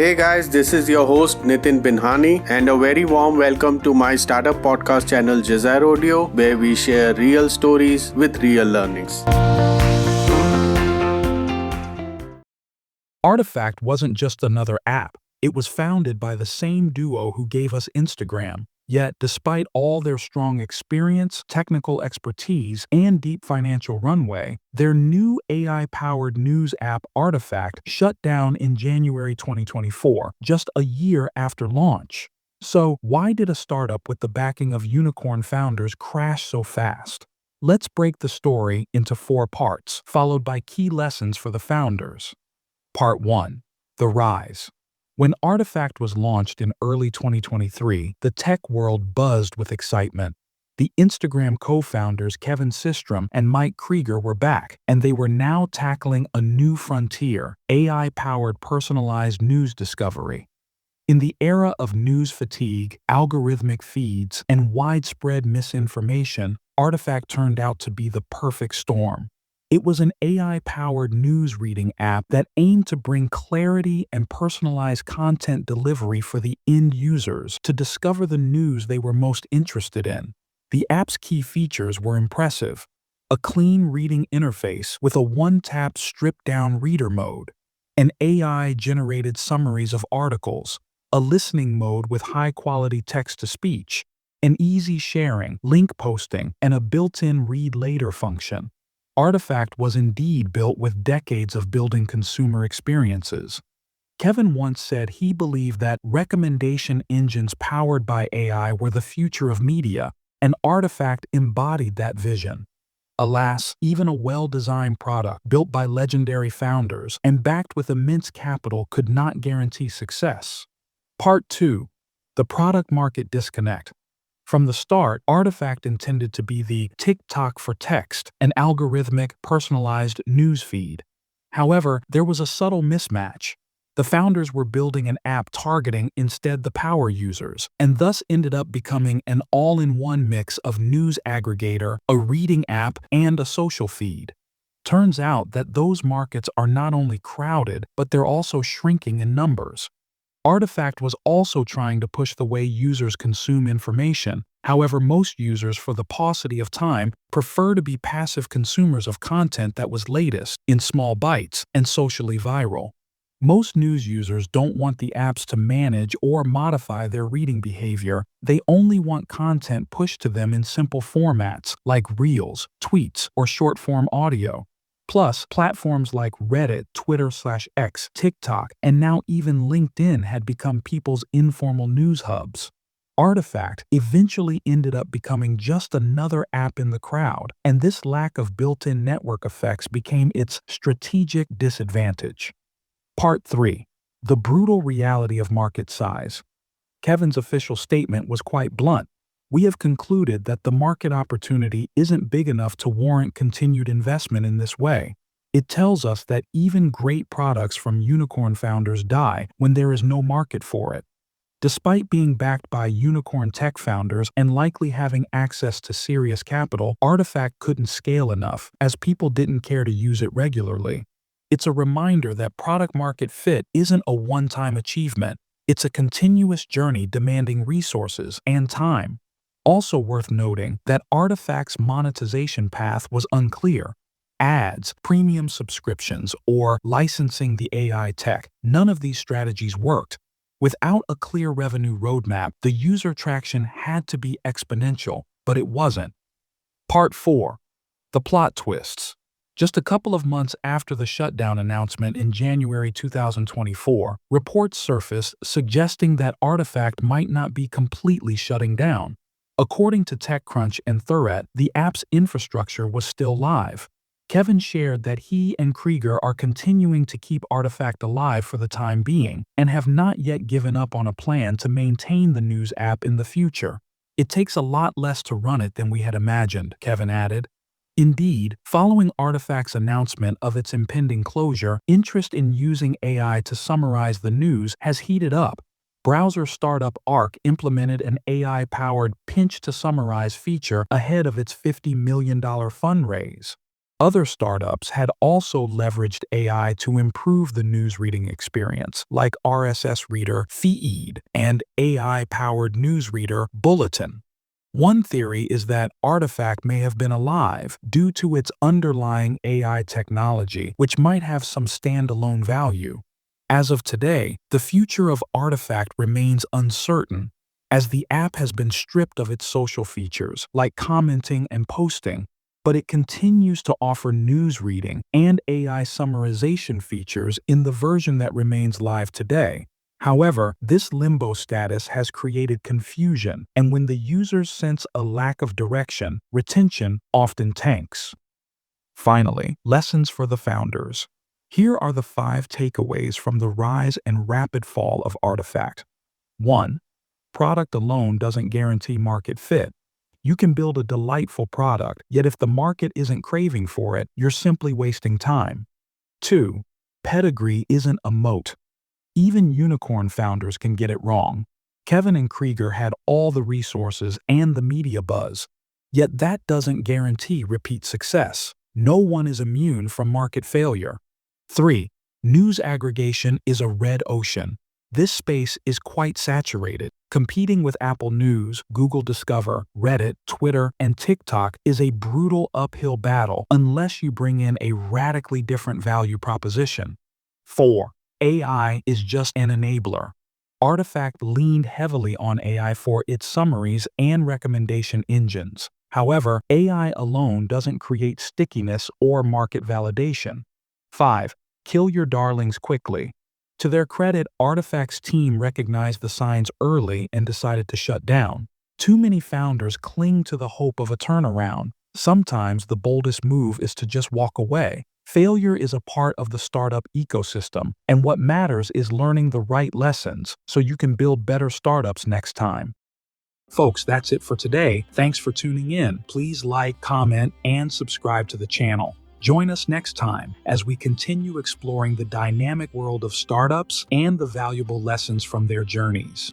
Hey guys, this is your host Nitin Binhani, and a very warm welcome to my startup podcast channel Jazair Audio, where we share real stories with real learnings. Artifact wasn't just another app. It was founded by the same duo who gave us Instagram. Yet, despite all their strong experience, technical expertise, and deep financial runway, their new AI-powered news app Artifact shut down in January 2024, just a year after launch. So, why did a startup with the backing of unicorn founders crash so fast? Let's break the story into 4 parts, followed by key lessons for the founders. Part 1. The Rise. When Artifact was launched in early 2023, the tech world buzzed with excitement. The Instagram co-founders Kevin Systrom and Mike Krieger were back, and they were now tackling a new frontier: AI-powered personalized news discovery. In the era of news fatigue, algorithmic feeds, and widespread misinformation, Artifact turned out to be the perfect storm. It was an AI-powered news reading app that aimed to bring clarity and personalized content delivery for the end users to discover the news they were most interested in. The app's key features were impressive: a clean reading interface with a one-tap stripped-down reader mode, an AI-generated summaries of articles, a listening mode with high-quality text-to-speech, an easy sharing, link posting, and a built-in read later function. Artifact was indeed built with decades of building consumer experiences. Kevin once said he believed that recommendation engines powered by AI were the future of media, and Artifact embodied that vision. Alas, even a well-designed product built by legendary founders and backed with immense capital could not guarantee success. Part 2. The product-market disconnect. From the start, Artifact intended to be the TikTok for text, an algorithmic, personalized news feed. However, there was a subtle mismatch. The founders were building an app targeting instead the power users, and thus ended up becoming an all-in-one mix of news aggregator, a reading app, and a social feed. Turns out that those markets are not only crowded, but they're also shrinking in numbers. Artifact was also trying to push the way users consume information. However, most users, for the paucity of time, prefer to be passive consumers of content that was latest, in small bites, and socially viral. Most news users don't want the apps to manage or modify their reading behavior. They only want content pushed to them in simple formats like Reels, tweets, or short-form audio. Plus, platforms like Reddit, Twitter/X, TikTok, and now even LinkedIn had become people's informal news hubs. Artifact eventually ended up becoming just another app in the crowd, and this lack of built-in network effects became its strategic disadvantage. Part 3. The brutal reality of market size. Kevin's official statement was quite blunt. We have concluded that the market opportunity isn't big enough to warrant continued investment in this way. It tells us that even great products from unicorn founders die when there is no market for it. Despite being backed by unicorn tech founders and likely having access to serious capital, Artifact couldn't scale enough, as people didn't care to use it regularly. It's a reminder that product-market fit isn't a one-time achievement. It's a continuous journey demanding resources and time. Also worth noting that Artifact's monetization path was unclear. Ads, premium subscriptions, or licensing the AI tech, none of these strategies worked. Without a clear revenue roadmap, the user traction had to be exponential, but it wasn't. Part 4. The plot twists. Just a couple of months after the shutdown announcement in January 2024, reports surfaced suggesting that Artifact might not be completely shutting down. According to TechCrunch and Threat, the app's infrastructure was still live. Kevin shared that he and Krieger are continuing to keep Artifact alive for the time being and have not yet given up on a plan to maintain the news app in the future. It takes a lot less to run it than we had imagined, Kevin added. Indeed, following Artifact's announcement of its impending closure, interest in using AI to summarize the news has heated up. Browser startup Arc implemented an AI-powered pinch-to-summarize feature ahead of its $50 million fundraise. Other startups had also leveraged AI to improve the news reading experience, like RSS Reader Feed and AI-powered newsreader Bulletin. One theory is that Artifact may have been alive due to its underlying AI technology, which might have some standalone value. As of today, the future of Artifact remains uncertain, as the app has been stripped of its social features, like commenting and posting, but it continues to offer news reading and AI summarization features in the version that remains live today. However, this limbo status has created confusion, and when the users sense a lack of direction, retention often tanks. Finally, lessons for the founders. Here are the 5 takeaways from the rise and rapid fall of Artifact. 1. Product alone doesn't guarantee market fit. You can build a delightful product, yet if the market isn't craving for it, you're simply wasting time. 2. Pedigree isn't a moat. Even unicorn founders can get it wrong. Kevin and Krieger had all the resources and the media buzz. Yet that doesn't guarantee repeat success. No one is immune from market failure. 3. News aggregation is a red ocean. This space is quite saturated. Competing with Apple News, Google Discover, Reddit, Twitter, and TikTok is a brutal uphill battle unless you bring in a radically different value proposition. 4. AI is just an enabler. Artifact leaned heavily on AI for its summaries and recommendation engines. However, AI alone doesn't create stickiness or market validation. 5. Kill your darlings quickly. To their credit, Artifact's team recognized the signs early and decided to shut down. Too many founders cling to the hope of a turnaround. Sometimes the boldest move is to just walk away. Failure is a part of the startup ecosystem, and what matters is learning the right lessons so you can build better startups next time. Folks, that's it for today. Thanks for tuning in. Please like, comment, and subscribe to the channel. Join us next time as we continue exploring the dynamic world of startups and the valuable lessons from their journeys.